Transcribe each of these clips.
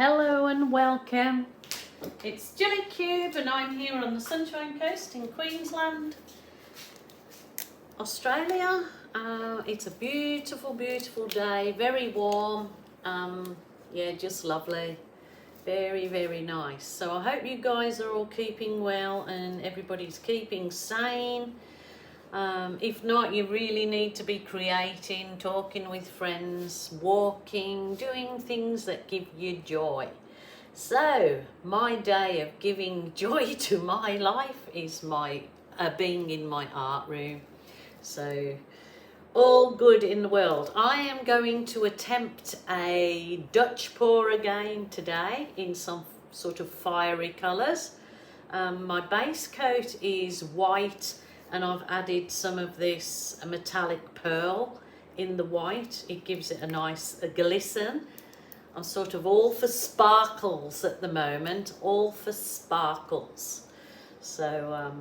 Hello and welcome. It's Gillykube and I'm here on the Sunshine Coast in Queensland, Australia. It's a beautiful, beautiful day, very warm. Yeah, just lovely. Very, very nice. So I hope you guys are all keeping well and everybody's keeping sane. If not, you really need to be creating, talking with friends, walking, doing things that give you joy. So my day of giving joy to my life is my being in my art room. So all good in the world. I am going to attempt a Dutch pour again today in some sort of fiery colours. My base coat is white, and I've added some of this metallic pearl in the white. It gives it a nice glisten. I'm sort of all for sparkles at the moment, all for sparkles. So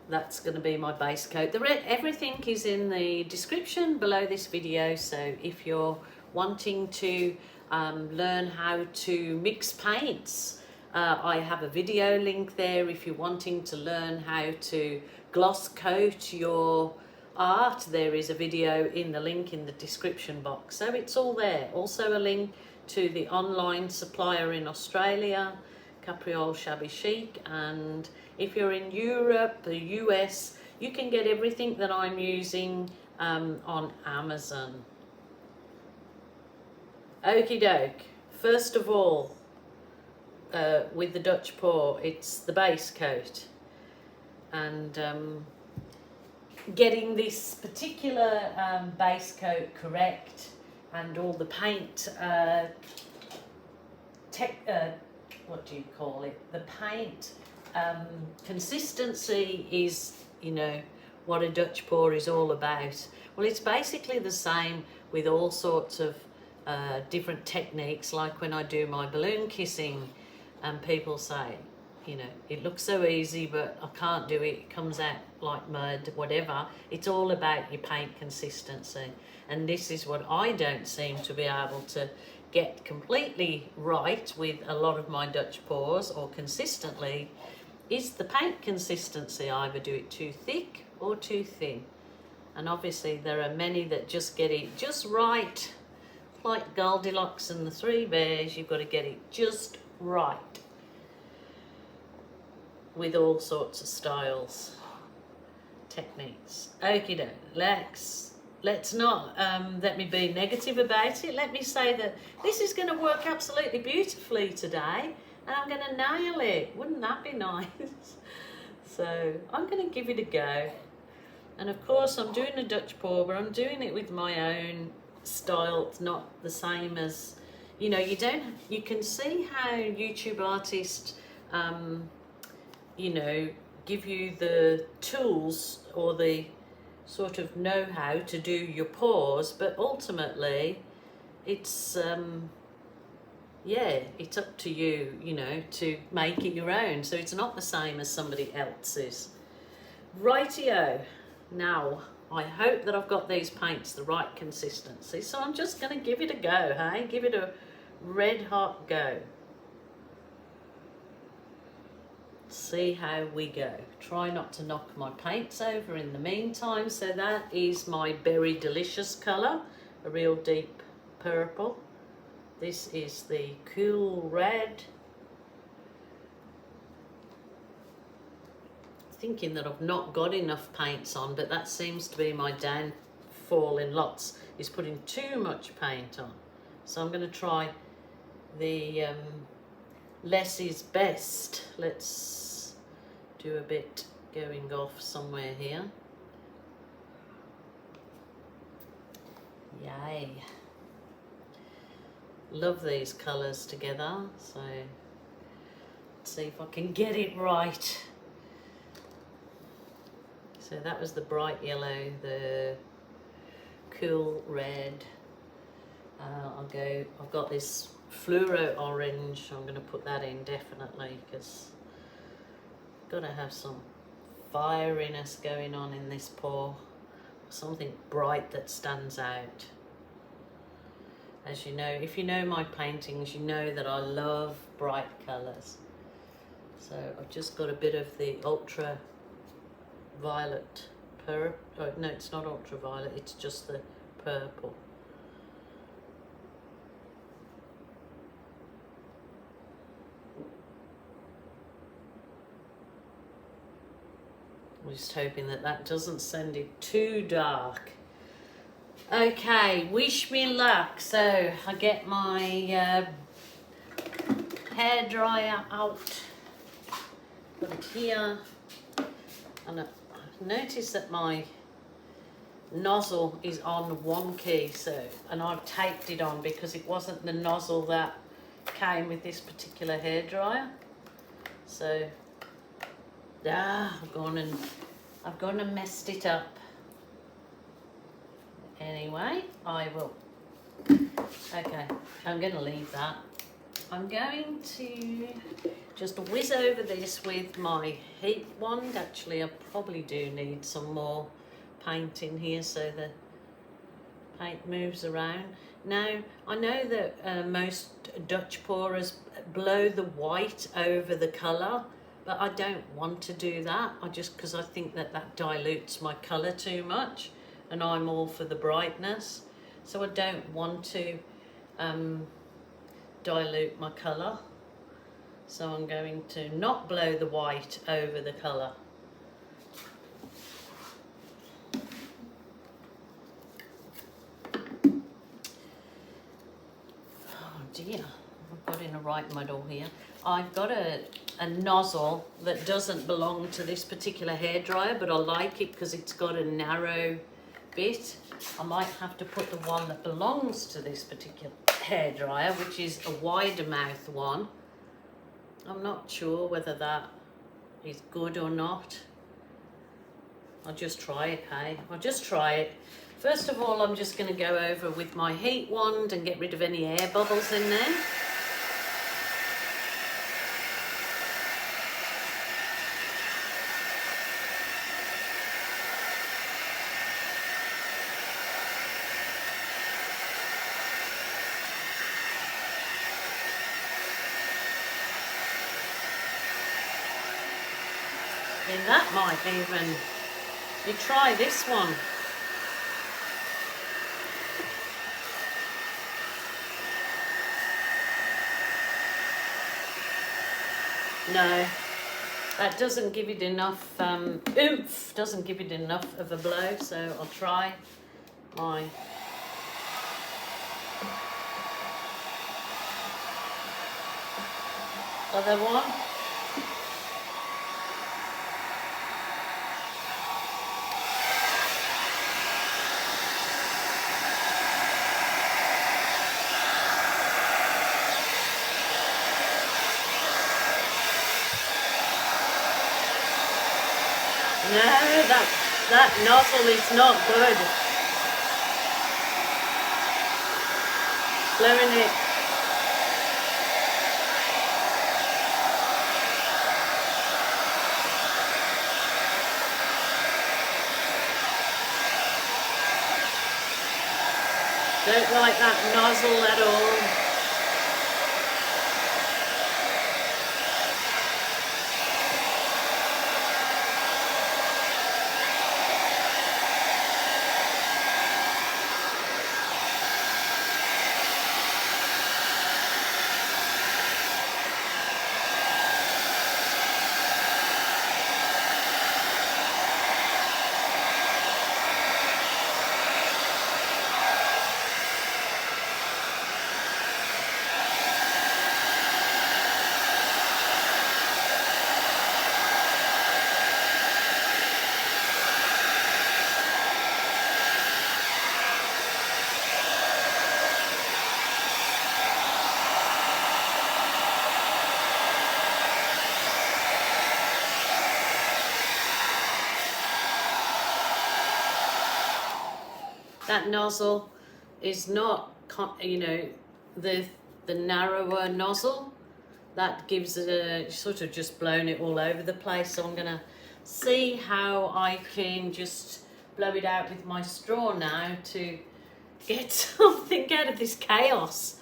that's going to be my base coat. Everything is in the description below this video, so if you're wanting to learn how to mix paints, I have a video link there. If you're wanting to learn how to gloss coat your art, there is a video in the link in the description box, so it's all there. Also a link to the online supplier in Australia, Cooroy Shabby Chic, and if you're in Europe, the US, you can get everything that I'm using on Amazon. Okie doke. First of all, with the Dutch pour, it's the base coat, and getting this particular base coat correct and all the paint what do you call it, the paint consistency is, you know, what a Dutch pour is all about. Well, it's basically the same with all sorts of different techniques, like when I do my balloon kissing and people say, you know, it looks so easy but I can't do it, it comes out like mud, whatever. It's all about your paint consistency, and this is what I don't seem to be able to get completely right with a lot of my Dutch pours, or consistently, is the paint consistency. I either do it too thick or too thin, and obviously there are many that just get it just right, like Goldilocks and the Three Bears. You've got to get it just right with all sorts of styles, techniques. Okie doke, let's not let me be negative about it. Let me say that this is going to work absolutely beautifully today, and I'm going to nail it. Wouldn't that be nice? So I'm going to give it a go, and of course I'm doing a Dutch pour, but I'm doing it with my own style. It's not the same as, you know, you can see how YouTube artists you know, give you the tools or the sort of know-how to do your pours, but ultimately it's yeah, it's up to you, you know, to make it your own. So it's not the same as somebody else's. Rightio. Now I hope that I've got these paints the right consistency, so I'm just going to give it a go. Hey, give it a red hot go. See how we go. Try not to knock my paints over in the meantime. So that is my Berry Delicious colour, a real deep purple. This is the Cool Red. Thinking that I've not got enough paints on, but that seems to be my downfall in lots, is putting too much paint on. So I'm going to try the less is best. Let's do a bit going off somewhere here. Yay. Love these colours together. So let's see if I can get it right. So that was the bright yellow, the cool red. I've got this fluoro orange. I'm going to put that in definitely, because got to have some fieriness going on in this pour, something bright that stands out. As you know, if you know my paintings, you know that I love bright colours. So I've just got a bit of the ultraviolet purple. Oh, no, it's not ultraviolet, it's just the purple. I'm just hoping that that doesn't send it too dark. Okay, wish me luck. So I get my hairdryer out, put it here, and I've noticed that my nozzle is on one key, so, and I've taped it on because it wasn't the nozzle that came with this particular hairdryer. So I've gone and messed it up. Anyway, I will. Okay, I'm going to leave that. I'm going to just whiz over this with my heat wand. Actually, I probably do need some more paint in here so the paint moves around. Now, I know that most Dutch pourers blow the white over the colour, but I don't want to do that. Because I think that that dilutes my colour too much, and I'm all for the brightness. So I don't want to dilute my colour. So I'm going to not blow the white over the colour. Oh dear, I've got in a right muddle here. I've got a nozzle that doesn't belong to this particular hairdryer, but I like it because it's got a narrow bit. I might have to put the one that belongs to this particular hairdryer, which is a wider mouth one. I'm not sure whether that is good or not. I'll just try it, hey? I'll just try it. First of all, I'm just going to go over with my heat wand and get rid of any air bubbles in there. And that might even, you try this one. No, that doesn't give it enough oomph, doesn't give it enough of a blow, so I'll try my other one. No, that nozzle is not good. Blowing it. Don't like that nozzle at all. That nozzle is not, you know, the narrower nozzle. That gives it a sort of just blown it all over the place. So I'm gonna see how I can just blow it out with my straw now to get something out of this chaos.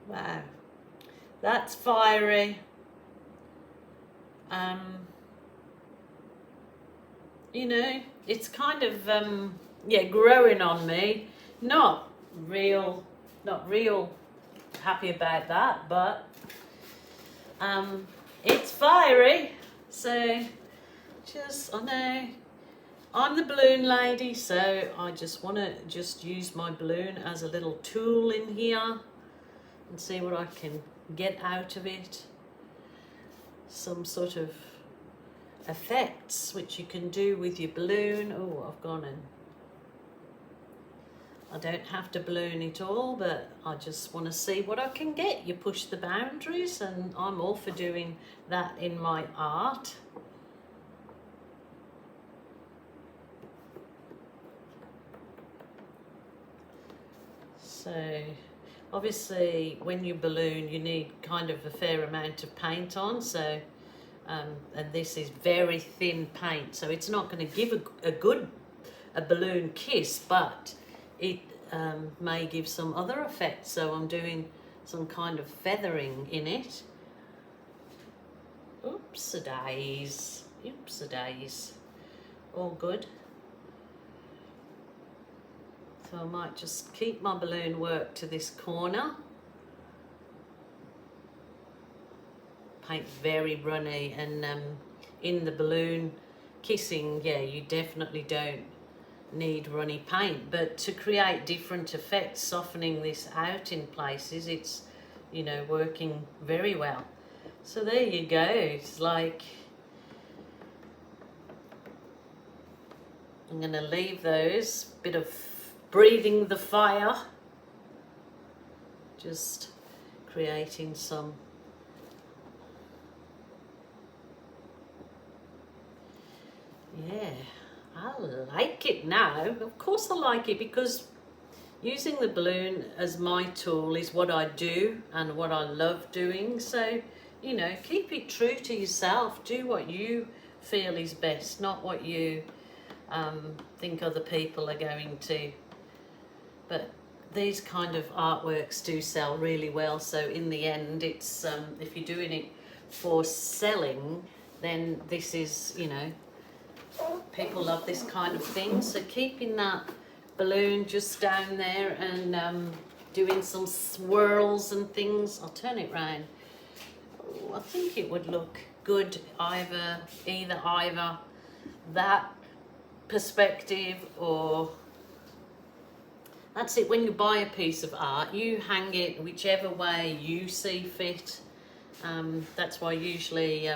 Wow, that's fiery. You know, it's kind of yeah, growing on me. Not real happy about that, but it's fiery. So just, I know I'm the balloon lady, so I just want to just use my balloon as a little tool in here and see what I can get out of it. Some sort of effects which you can do with your balloon. Oh, I've gone in. I don't have to balloon it all, but I just want to see what I can get. You push the boundaries, and I'm all for doing that in my art. So obviously when you balloon you need kind of a fair amount of paint on, so and this is very thin paint, so it's not going to give a balloon kiss, but it may give some other effects. So I'm doing some kind of feathering in it. Oops-a-days, oops-a-days, all good. So I might just keep my balloon work to this corner. Paint very runny, and in the balloon kissing, yeah, you definitely don't need runny paint, but to create different effects, softening this out in places, it's, you know, working very well. So there you go. It's like, I'm going to leave those, bit of breathing the fire, just creating some yeah, I like it now. Of course I like it, because using the balloon as my tool is what I do and what I love doing. So, you know, keep it true to yourself. Do what you feel is best, not what you think other people are going to. But these kind of artworks do sell really well. So in the end, it's if you're doing it for selling, then this is, you know, people love this kind of thing. So keeping that balloon just down there and doing some swirls and things. I'll turn it round. Oh, I think it would look good either that perspective, or that's it. When you buy a piece of art, you hang it whichever way you see fit. That's why usually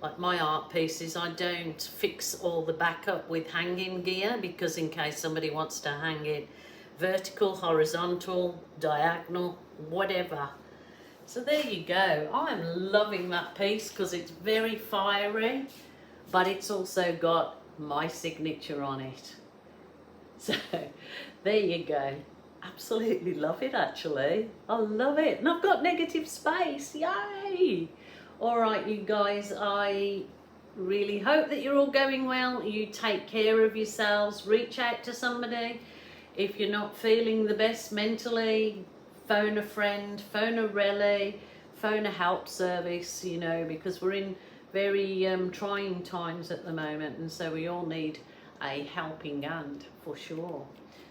like my art pieces, I don't fix all the back up with hanging gear, because in case somebody wants to hang it vertical, horizontal, diagonal, whatever. So there you go. I'm loving that piece because it's very fiery, but it's also got my signature on it. So there you go. Absolutely love it, actually. I love it. And I've got negative space. Yay! All right, you guys, I really hope that you're all going well. You take care of yourselves. Reach out to somebody. If you're not feeling the best mentally, phone a friend, phone a relay, phone a help service, you know, because we're in very trying times at the moment, and so we all need a helping hand for sure.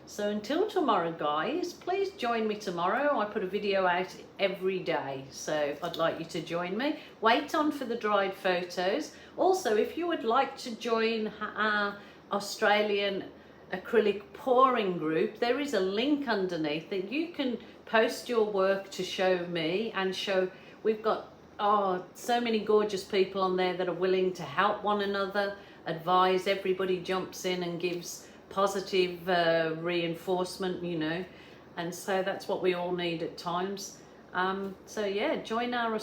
So until tomorrow, guys, please join me tomorrow. I put a video out every day, so I'd like you to join me. Wait on for the dried photos. Also, if you would like to join our Australian acrylic pouring group, there is a link underneath that you can post your work to show me and show. We've got so many gorgeous people on there that are willing to help one another, advise. Everybody jumps in and gives positive reinforcement, you know, and so that's what we all need at times. So yeah, join our,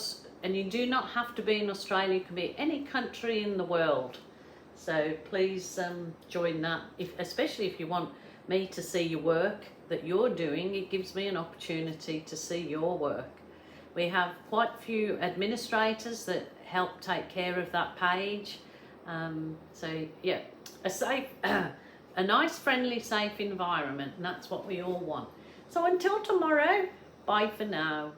and you do not have to be in Australia, you can be any country in the world. So please join that, especially if you want me to see your work that you're doing. It gives me an opportunity to see your work. We have quite a few administrators that help take care of that page. So yeah, a safe, a nice, friendly, safe environment, and that's what we all want. So until tomorrow, bye for now.